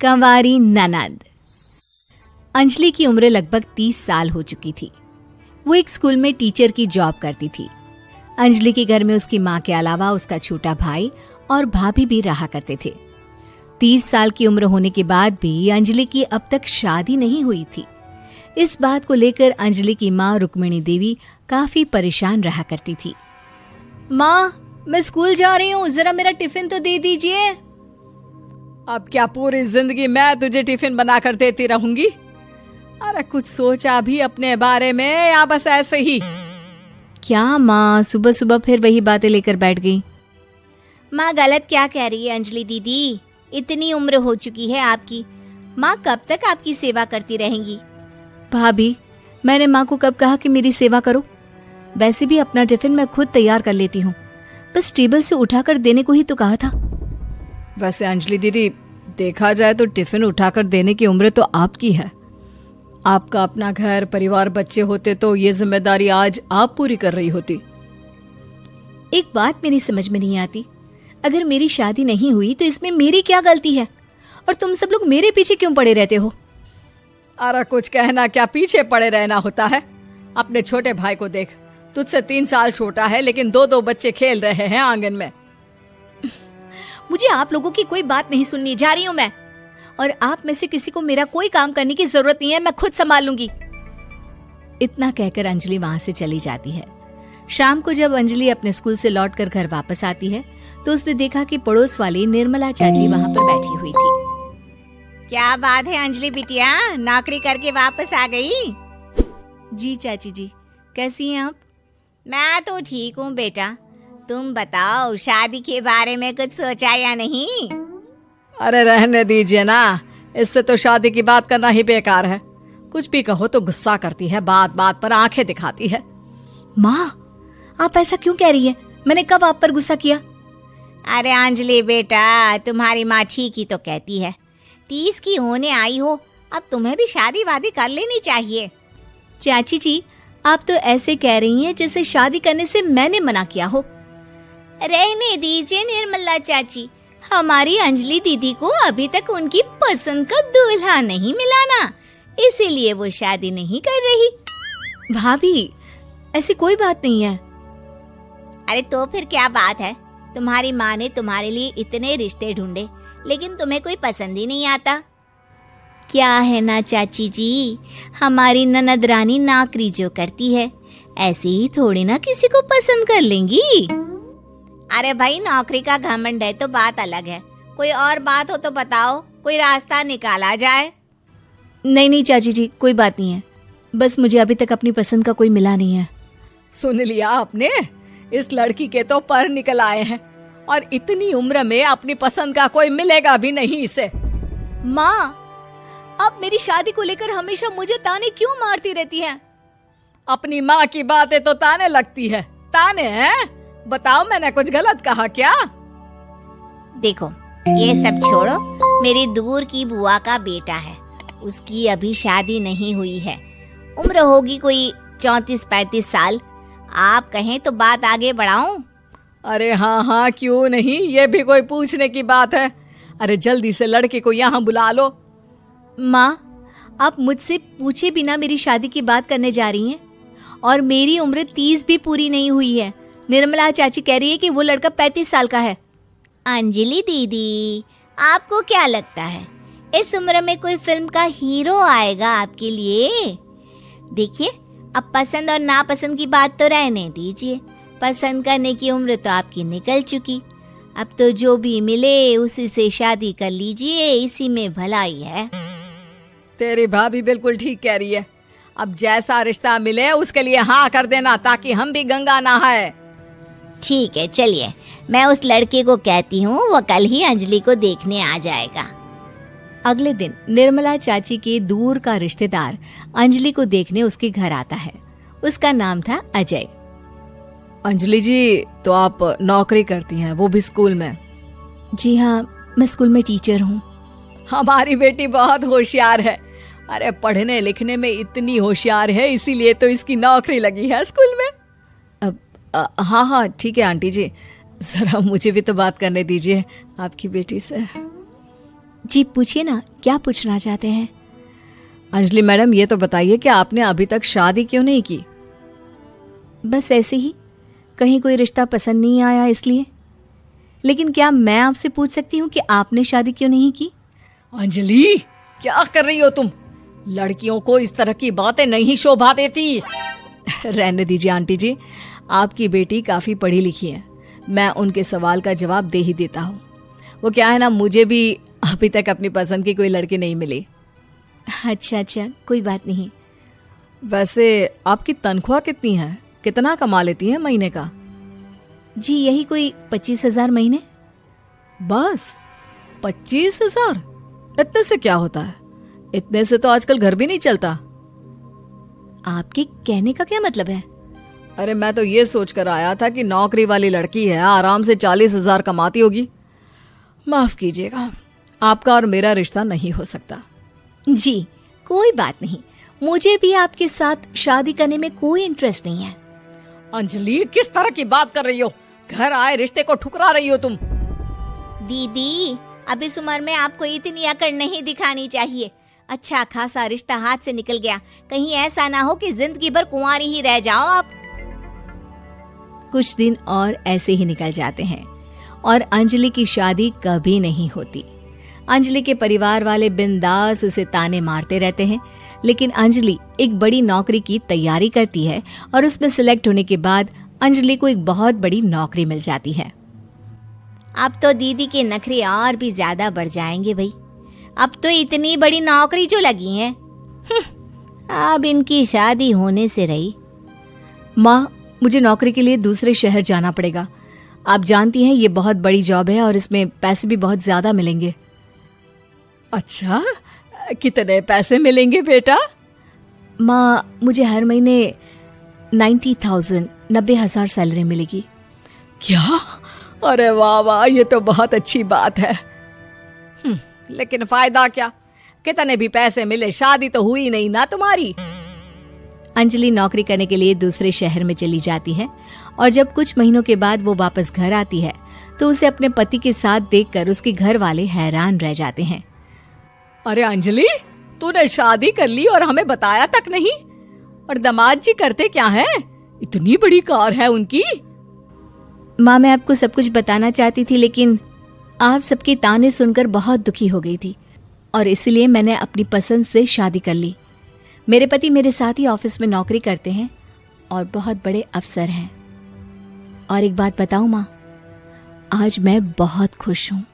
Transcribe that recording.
कंवारी ननद। अंजलि की उम्र लगभग 30 साल हो चुकी थी। वो एक स्कूल में टीचर की जॉब करती थी। अंजलि के घर में उसकी माँ के अलावा उसका छोटा भाई और भाभी भी रहा करते थे। 30 साल की उम्र होने के बाद भी अंजलि की अब तक शादी नहीं हुई थी। इस बात को लेकर अंजलि की माँ रुक्मिणी देवी काफी परेशान रहा करती थी। माँ, मैं स्कूल जा रही हूँ, जरा मेरा टिफिन तो दे दीजिए। अब क्या पूरी जिंदगी मैं तुझे टिफिन बनाकर देती रहूंगी? अरे कुछ सोचा भी अपने बारे में या बस ऐसे ही? क्या माँ, सुबह सुबह फिर वही बातें लेकर बैठ गई। माँ गलत क्या कह रही है अंजलि दीदी? इतनी उम्र हो चुकी है आपकी, माँ कब तक आपकी सेवा करती रहेंगी? भाभी, मैंने माँ को कब कहा कि मेरी सेवा करो? वैसे भी अपना टिफिन मैं खुद तैयार कर लेती हूँ, बस टेबल से उठाकर देने को ही तो कहा था। वैसे अंजलि दीदी, देखा जाए तो टिफिन उठाकर देने की उम्र तो आपकी है। आपका अपना घर परिवार बच्चे होते तो ये जिम्मेदारी आज आप पूरी कर रही होती। एक बात मेरी समझ में नहीं आती, अगर मेरी शादी नहीं हुई तो इसमें मेरी क्या गलती है और तुम सब लोग मेरे पीछे क्यों पड़े रहते हो? अरे कुछ कहना क्या पीछे पड़े रहना होता है? अपने छोटे भाई को देख, तुझसे 3 साल छोटा है लेकिन 2 बच्चे खेल रहे हैं आंगन में। मुझे आप लोगों की कोई बात नहीं सुननी, जा रही हूँ मैं। और आप में से किसी को मेरा कोई काम करने की जरूरत नहीं है, मैं खुद संभाल लूंगी। इतना कहकर अंजलि वहां से चली जाती है। शाम को जब अंजलि अपने स्कूल से लौटकर घर वापस आती है तो उसने देखा कि पड़ोस वाली निर्मला चाची वहां पर बैठी हुई थी। क्या बात है अंजलि बिटिया, नौकरी करके वापस आ गई? जी चाची जी, कैसी हैं आप? मैं तो ठीक हूँ बेटा, तुम बताओ शादी के बारे में कुछ सोचा या नहीं? अरे रहने दीजिए ना, इससे तो शादी की बात करना ही बेकार है। कुछ भी कहो तो गुस्सा करती है, बात बात पर आंखें दिखाती है। माँ, आप ऐसा क्यों कह रही है? मैंने कब आप पर गुस्सा किया? अरे अंजलि बेटा, तुम्हारी माँ ठीक ही तो कहती है। 30 की होने आई हो, अब तुम्हें भी शादी वादी कर लेनी चाहिए। चाची जी, आप तो ऐसे कह रही हैं जैसे शादी करने से मैंने मना किया हो। रहने दीजिए निर्मला चाची, हमारी अंजलि दीदी को अभी तक उनकी पसंद का दूल्हा नहीं मिला ना, इसीलिए वो शादी नहीं कर रही। भाभी, ऐसी कोई बात नहीं है। अरे तो फिर क्या बात है? तुम्हारी माँ ने तुम्हारे लिए इतने रिश्ते ढूंढे लेकिन तुम्हें कोई पसंद ही नहीं आता। क्या है ना चाची जी, हमारी ननद रानी नौकरी जो करती है, ऐसे ही थोड़ी ना किसी को पसंद कर लेंगी। अरे भाई, नौकरी का घमंड है तो बात अलग है, कोई और बात हो तो बताओ, कोई रास्ता निकाला जाए। नहीं नहीं चाची जी, कोई बात नहीं है, बस मुझे अभी तक अपनी पसंद का कोई मिला नहीं है। सुन लिया आपने? इस लड़की के तो पर निकल आए हैं और इतनी उम्र में अपनी पसंद का कोई मिलेगा भी नहीं इसे। माँ, आप मेरी शादी को लेकर हमेशा मुझे ताने क्यों मारती रहती हैं? अपनी माँ की बातें तो ताने लगती है। ताने हैं? बताओ, मैंने कुछ गलत कहा क्या? देखो, ये सब छोड़ो, मेरी दूर की बुआ का बेटा है, उसकी अभी शादी नहीं हुई है, उम्र होगी कोई 34-35 साल। आप कहें तो बात आगे बढ़ाऊं? अरे हाँ हाँ, क्यों नहीं, ये भी कोई पूछने की बात है। अरे जल्दी से लड़के को यहाँ बुला लो। माँ, आप मुझसे पूछे बिना मेरी शादी की बात करने जा रही हैं और मेरी उम्र 30 भी पूरी नहीं हुई है। निर्मला चाची कह रही है कि वो लड़का 35 साल का है। अंजलि दीदी, आपको क्या लगता है इस उम्र में कोई फिल्म का हीरो आएगा आपके लिए? देखिए, अब पसंद और नापसंद की बात तो रहने दीजिए, पसंद करने की उम्र तो आपकी निकल चुकी। अब तो जो भी मिले उसी से शादी कर लीजिए, इसी में भलाई है। तेरी भाभी बिल्कुल ठीक कह रही है। अब जैसा रिश्ता मिले उसके लिए हाँ कर देना, ताकि हम भी गंगा नहाए। ठीक है, चलिए मैं उस लड़के को कहती हूँ, वो कल ही अंजलि को देखने आ जाएगा। अगले दिन निर्मला चाची के दूर का रिश्तेदार अंजलि को देखने उसके घर आता है। उसका नाम था अजय। अंजलि जी, तो आप नौकरी करती हैं, वो भी स्कूल में? जी हाँ, मैं स्कूल में टीचर हूँ। हमारी बेटी बहुत होशियार है। अरे पढ़ने लिखने में इतनी होशियार है, इसीलिए तो इसकी नौकरी लगी है स्कूल में। हाँ हाँ ठीक है आंटी जी, जरा मुझे भी तो बात करने दीजिए आपकी बेटी से। जी पूछिए ना, क्या पूछना चाहते हैं? अंजलि मैडम, ये तो बताइए कि आपने अभी तक शादी क्यों नहीं की? बस ऐसे ही, कहीं कोई रिश्ता पसंद नहीं आया इसलिए। लेकिन क्या मैं आपसे पूछ सकती हूँ कि आपने शादी क्यों नहीं की? अंजलि, क्या कर रही हो तुम? लड़कियों को इस तरह की बातें नहीं शोभा देती। रहने दीजिए आंटी जी, आपकी बेटी काफी पढ़ी लिखी है, मैं उनके सवाल का जवाब दे ही देता हूँ। वो क्या है ना, मुझे भी अभी तक अपनी पसंद की कोई लड़की नहीं मिली। अच्छा, कोई बात नहीं। वैसे आपकी तनख्वाह कितनी है? कितना कमा लेती हैं महीने का? जी यही कोई 25,000 महीने। बस 25,000? इतने से क्या होता है? इतने से तो आजकल घर भी नहीं चलता। आपके कहने का क्या मतलब है? अरे मैं तो ये सोच कर आया था कि नौकरी वाली लड़की है, आराम से 40,000 कमाती होगी। माफ कीजिएगा, आपका और मेरा रिश्ता नहीं हो सकता। जी कोई बात नहीं, मुझे भी आपके साथ शादी करने में कोई इंटरेस्ट नहीं है। अंजलि, किस तरह की बात कर रही हो? घर आए रिश्ते को ठुकरा रही हो तुम। दीदी, अब इस उम्र में आपको इतनी अकड़ नहीं दिखानी चाहिए। अच्छा खासा रिश्ता हाथ से निकल गया, कहीं ऐसा ना हो कि जिंदगी भर कुंवारी ही रह जाओ आप। कुछ दिन और ऐसे ही निकल जाते हैं और अंजलि की शादी कभी नहीं होती। अंजलि के परिवार वाले बिंदास उसे ताने मारते रहते हैं, लेकिन अंजलि एक बड़ी नौकरी की तैयारी करती है और उसमें सिलेक्ट होने के बाद अंजलि को एक बहुत बड़ी नौकरी मिल जाती है। अब तो दीदी के नखरे और भी ज्यादा बढ़ जाएंगे भाई। अब तो इतनी बड़ी नौकरी जो लगी है, अब इनकी शादी होने से रही। माँ, मुझे नौकरी के लिए दूसरे शहर जाना पड़ेगा। आप जानती हैं ये बहुत बड़ी जॉब है और इसमें पैसे भी बहुत ज्यादा मिलेंगे। अच्छा, कितने पैसे मिलेंगे बेटा? माँ, मुझे हर महीने 90,000 सैलरी मिलेगी। क्या? अरे वाह वाह, ये तो बहुत अच्छी बात है। लेकिन फायदा क्या? कितने भी पैसे मिले, शादी तो हुई नहीं ना तुम्हारी। अंजलि नौकरी करने के लिए दूसरे शहर में चली जाती है और जब कुछ महीनों के बाद वो वापस घर आती है तो उसे अपने पति के साथ देखकर उसके घर वाले हैरान रह जाते हैं। अरे अंजलि, तूने शादी कर ली और हमें बताया तक नहीं। और दामाद जी करते क्या है? इतनी बड़ी कार है उनकी। माँ, मैं आपको सब कुछ बताना चाहती थी, लेकिन आप सबके ताने सुनकर बहुत दुखी हो गई थी और इसलिए मैंने अपनी पसंद से शादी कर ली। मेरे पति मेरे साथ ही ऑफिस में नौकरी करते हैं और बहुत बड़े अफसर हैं। और एक बात बताऊं माँ, आज मैं बहुत खुश हूँ।